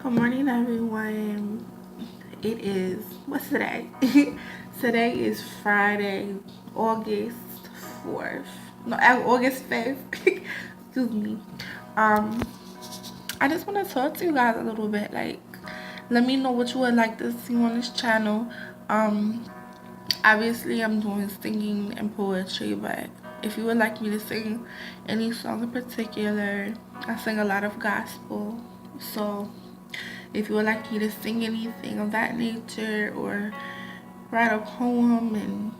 Good morning, everyone. What's today? Today is Friday, August 4th. No, August 5th. Excuse me. Um, I just want to talk to you guys a little bit. Let me know what you would like to see on this channel. Um, Obviously, I'm doing singing and poetry, but if you would like me to sing any song in particular, I sing a lot of gospel. So if you would like me to sing anything of that nature or write a poem and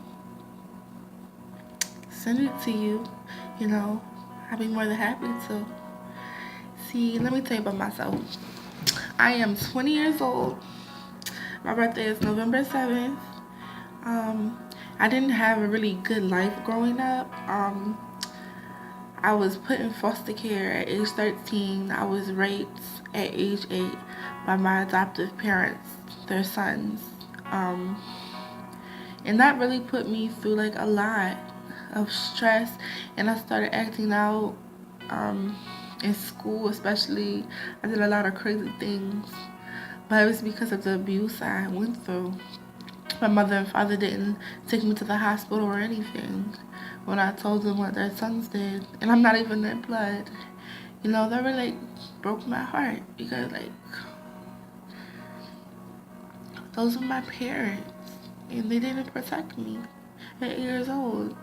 send it to you, you know, I'd be more than happy to. See, let me tell you about myself. I am 20 years old. My birthday is November 7th. Um, I didn't have a really good life growing up. I was put in foster care at age 13. I was raped at age 8 by my adoptive parents, their sons. Um, and that really put me through like a lot of stress, and I started acting out in school especially. I did a lot of crazy things, but it was because of the abuse I went through. My mother and father didn't take me to the hospital or anything when I told them what their sons did, and I'm not even their blood. You know, that really like broke my heart because like those are my parents and they didn't protect me at 8 years old.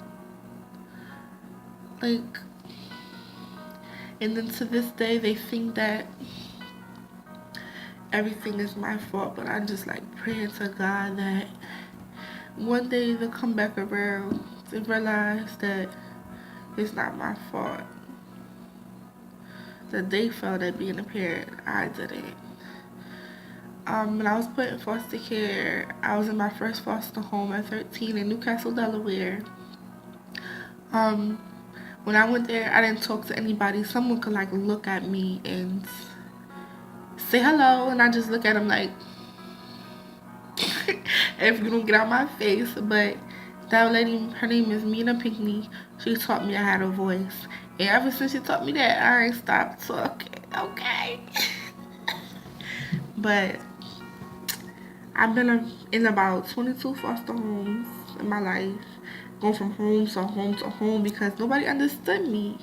Like, and then to this day they think that everything is my fault, but I'm just like praying to God that one day they'll come back around and realize that it's not my fault. That they felt at being a parent, I didn't. When I was put in foster care, I was in my first foster home at 13 in Newcastle, Delaware. Um, when I went there, I didn't talk to anybody. Someone could like look at me and say hello, and I just look at them like, if you don't get out my face. But that lady, her name is Mina Pinkney. She taught me I had a voice, and ever since she taught me that, I ain't stopped talking. Okay. But I've been in about 22 foster homes in my life, going from home to home to home because nobody understood me.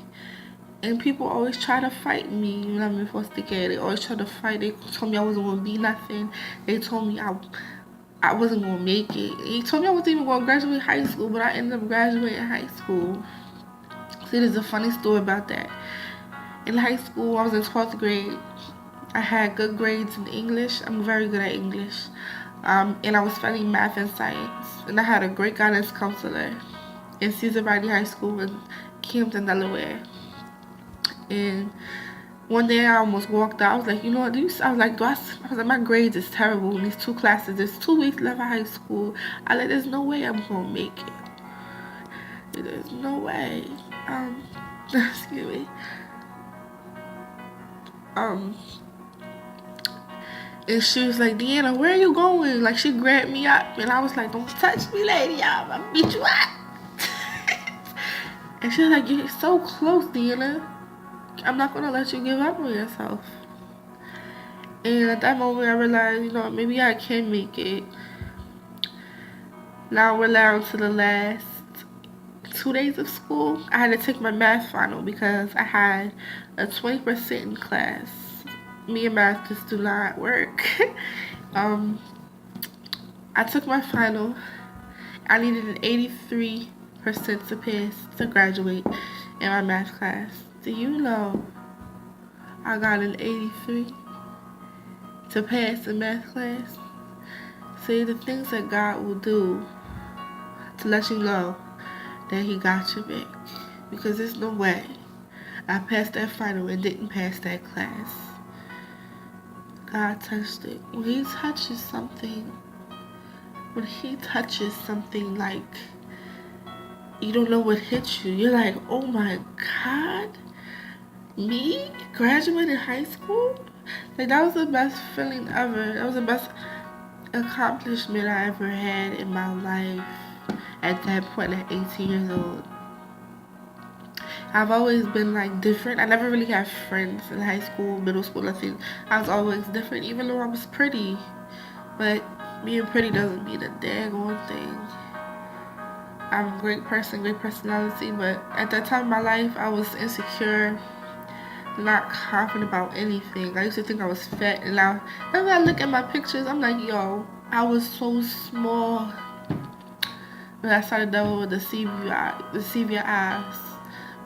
And people always try to fight me when I'm in foster care. They always try to fight. They told me I wasn't going to be nothing. They told me I wasn't going to make it. They told me I wasn't even going to graduate high school, but I ended up graduating high school. See, there's a funny story about that. In high school, I was in 12th grade. I had good grades in English. I'm very good at English. And I was studying math and science. And I had a great guidance counselor in Cesar Riley High School in Camden, Delaware. And one day I almost walked out. I was like, you know what? I was like, I was like, my grades is terrible in these two classes. There's 2 weeks left of high school. I like, there's no way I'm gonna make it. There's no way. Excuse me. Um, and she was like, Deanna, where are you going? Like, she grabbed me up, and I was like, don't touch me, lady. I'm gonna beat you up. And she was like, you're so close, Deanna. I'm not gonna let you give up on yourself. And at that moment, I realized, you know, maybe I can make it. Now we're down to the last 2 days of school. I had to take my math final because I had a 20% in class. Me and math just do not work. um, I took my final. I needed an 83% to pass to graduate in my math class. Do you know I got an 83 to pass in math class? See, the things that God will do to let you know that He got your back. Because there's no way I passed that final and didn't pass that class. God touched it. When He touches something like you don't know what hit you, you're like, oh my God, me graduating high school? Like, that was the best feeling ever. That was the best accomplishment I ever had in my life at that point at 18 years old. I've always been like different. I never really had friends in high school, middle school, nothing. I was always different, even though I was pretty. But being pretty doesn't mean a daggone thing. I'm a great person, great personality, but at that time in my life, I was insecure, not confident about anything. I used to think I was fat, and now when I look at my pictures, I'm like, yo, I was so small. When I started dealing with deceive your eyes.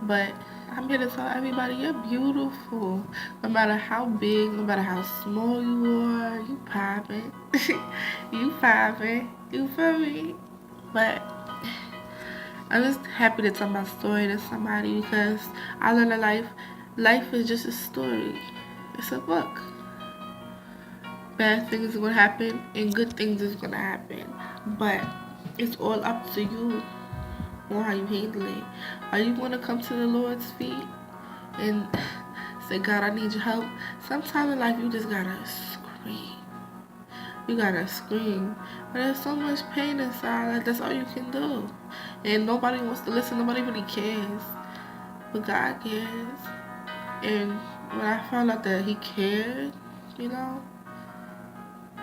But I'm here to tell everybody you're beautiful. No matter how big, no matter how small you are, you poppin'. You poppin'. You feel me? But I'm just happy to tell my story to somebody because I learned that life is just a story. It's a book. Bad things are gonna happen and good things is gonna happen. But it's all up to you on how you handle it. Are you gonna come to the Lord's feet and say, God, I need your help? Sometimes in life you just gotta scream. You gotta scream. But there's so much pain inside, like that's all you can do. And nobody wants to listen, nobody really cares. But God cares. And when I found out that he cared, you know,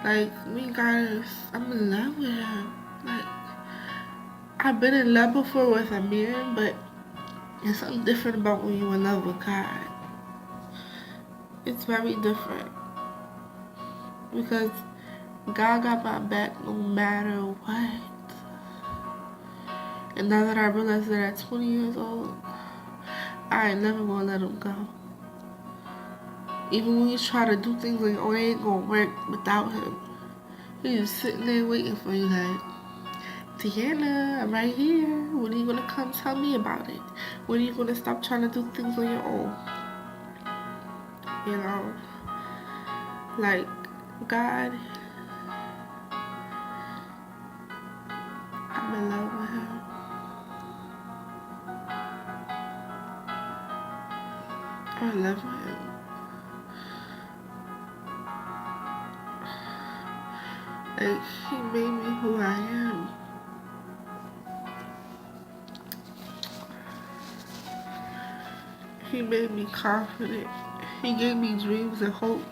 like me guys, I'm in love with him. Like I've been in love before with a man, but it's something different about when you're in love with God. It's very different. Because God got my back no matter what. And now that I realize that at 20 years old, I ain't never gonna let him go. Even when you try to do things like, oh, it ain't gonna work without him. He's just sitting there waiting for you like, Deanna, I'm right here. When are you gonna come tell me about it? When are you gonna stop trying to do things on your own? You know? Like, God, I'm in love with him. I'm in love with him. Like, he made me who I am. He made me confident. He gave me dreams and hopes.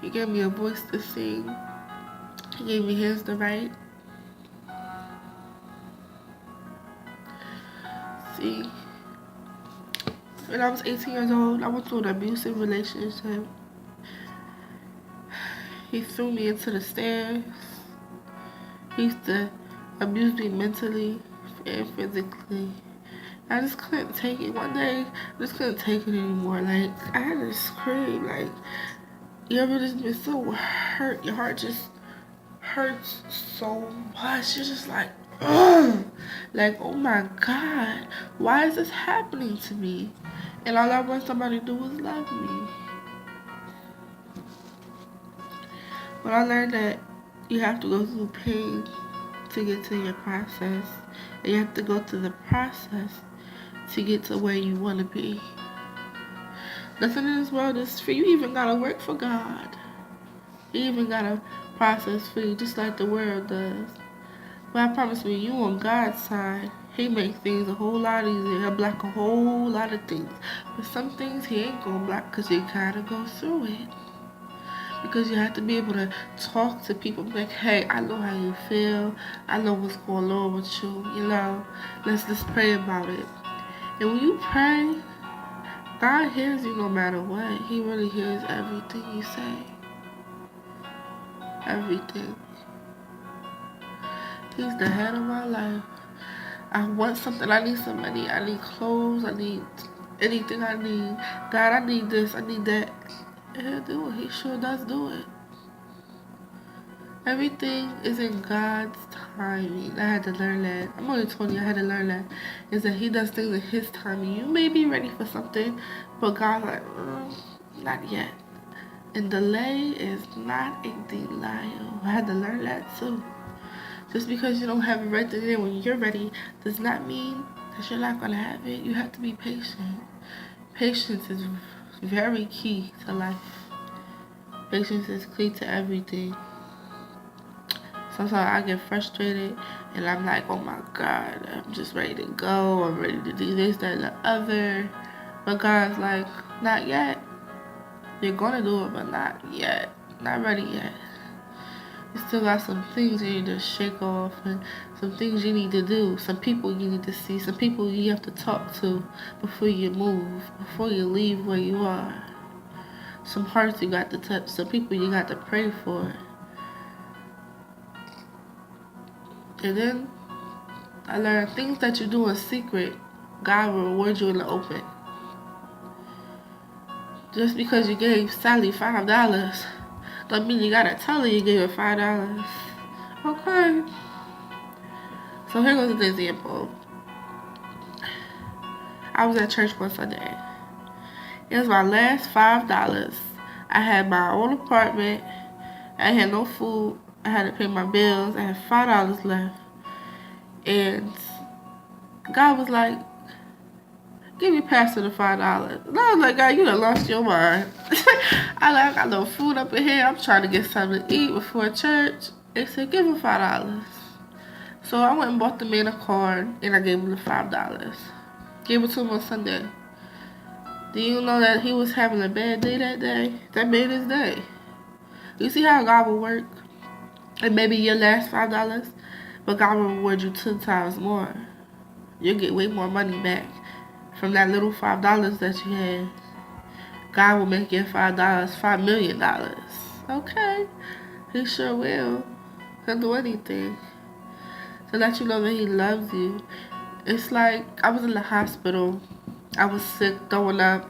He gave me a voice to sing. He gave me hands to write. See, when I was 18 years old, I went through an abusive relationship. He threw me into the stairs. He used to abuse me mentally and physically. I just couldn't take it. One day, I just couldn't take it anymore. Like, I had to scream. Like, you ever just been so hurt? Your heart just hurts so much. You're just like, ugh. Like, oh my God, why is this happening to me? And all I want somebody to do is love me. But I learned that you have to go through pain to get to your process. And you have to go through the process to get to where you want to be. Nothing in this world is free. You even gotta work for God. You even gotta process for you, just like the world does. But I promise you, you on God's side, he make things a whole lot easier. He'll block a whole lot of things. But some things he ain't gonna block because you gotta go through it. Because you have to be able to talk to people like, hey, I know how you feel. I know what's going on with you. You know, let's just pray about it. And when you pray, God hears you no matter what. He really hears everything you say. Everything. He's the head of my life. I want something. I need some money. I need clothes. I need anything I need. God, I need this. I need that. And he'll do it. He sure does do it. Everything is in God's timing. I had to learn that. I'm only 20. I had to learn that. Is that he does things in his timing. You may be ready for something, but God's like, not yet. And delay is not a denial. I had to learn that too. Just because you don't have it right there when you're ready does not mean that you're not going to have it. You have to be patient. Patience is very key to life. Patience is key to everything. Sometimes I get frustrated and I'm like, oh my God, I'm just ready to go. I'm ready to do this, that, and the other. But God's like, not yet. You're gonna do it, but not yet. Not ready yet. You still got some things you need to shake off and some things you need to do. Some people you need to see. Some people you have to talk to before you move, before you leave where you are. Some hearts you got to touch. Some people you got to pray for. And then I learned things that you do in secret, God will reward you in the open. Just because you gave Sally $5 don't mean you gotta tell her you gave her $5. Okay. So here goes an example. I was at church one Sunday. It was my last $5. I had my own apartment. I had no food. I had to pay my bills. I had $5 left. And God was like, give me Pastor the $5. And I was like, God, you done lost your mind. I got no food up in here. I'm trying to get something to eat before church. They said, give him $5. So I went and bought the man a card and I gave him the $5. Gave it to him on Sunday. Do you know that he was having a bad day that day? That made his day. You see how God will work? And maybe your last $5, but God will reward you 10 times more. You'll get way more money back from that little $5 that you had. God will make your $5 $5 million. Okay, He sure will. He'll do anything to let you know that He loves you. It's like I was in the hospital. I was sick, throwing up.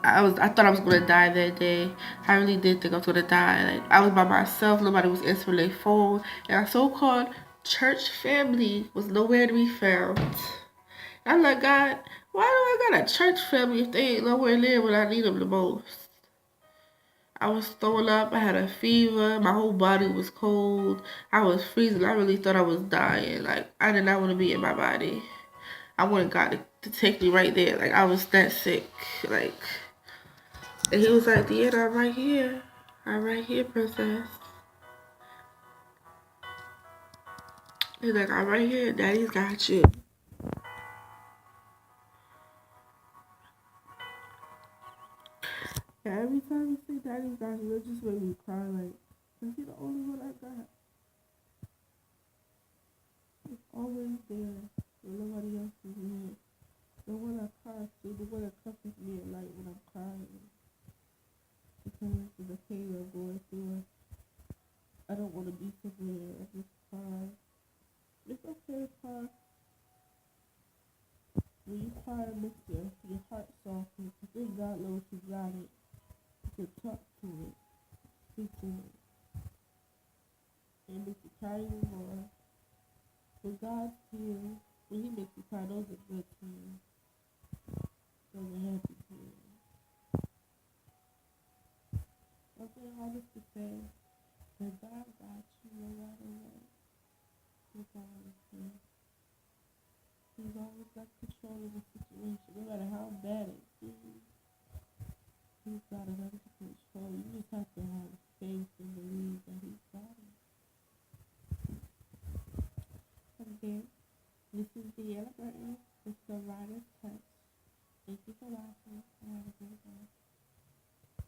I thought I was gonna die that day. I really did think I was gonna die. Like I was by myself. Nobody was answering their phone, and our so-called church family was nowhere to be found. I'm like, God, why do I got a church family if they ain't nowhere near when I need them the most? I was throwing up. I had a fever. My whole body was cold. I was freezing. I really thought I was dying. Like I did not want to be in my body. I wanted God to take me right there. Like I was that sick. Like. And he was like, Deanna, I'm right here. I'm right here, princess. He's like, I'm right here. Daddy's got you. Yeah, every time you say Daddy's got you, it just makes me cry. Like, cause he's the only one I got. He's always there when nobody else is here. The one I cry to, the one that comforts me at night when I'm crying. Because of the pain I'm going through. I don't want to be somewhere. I just cry. It's okay to cry. When you cry, it makes your heart soften. I think God knows you got it. You can talk to it. Speak to it. It makes you cry even more. When God's tears, when He makes you cry, those are good tears. Those are happy tears. Something hardest to say that God got you no matter what. He's always here. He's always got control of the situation, no matter how bad it seems. He's got it under control. You just have to have faith and believe that He's got it. Again, this is Deanna Burton.